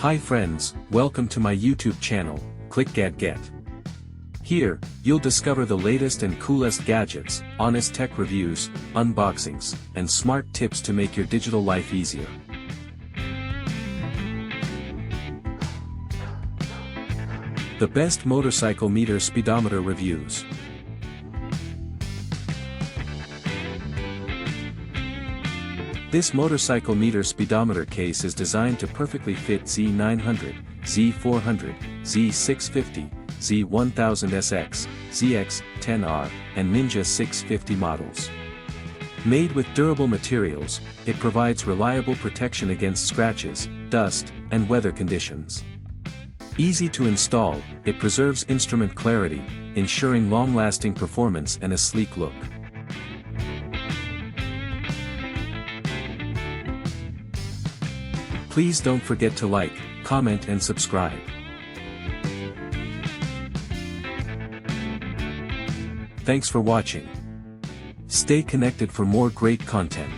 Hi friends, welcome to my YouTube channel, clickgatget. Here, you'll discover the latest and coolest gadgets, honest tech reviews, unboxings, and smart tips to make your digital life easier. The best motorcycle meter speedometer reviews. This motorcycle meter speedometer case is designed to perfectly fit Z900, Z400, Z650, Z1000SX, ZX10R, and Ninja 650 models. Made with durable materials, it provides reliable protection against scratches, dust, and weather conditions. Easy to install, it preserves instrument clarity, ensuring long-lasting performance and a sleek look. Please don't forget to like, comment and subscribe. Thanks for watching. Stay connected for more great content.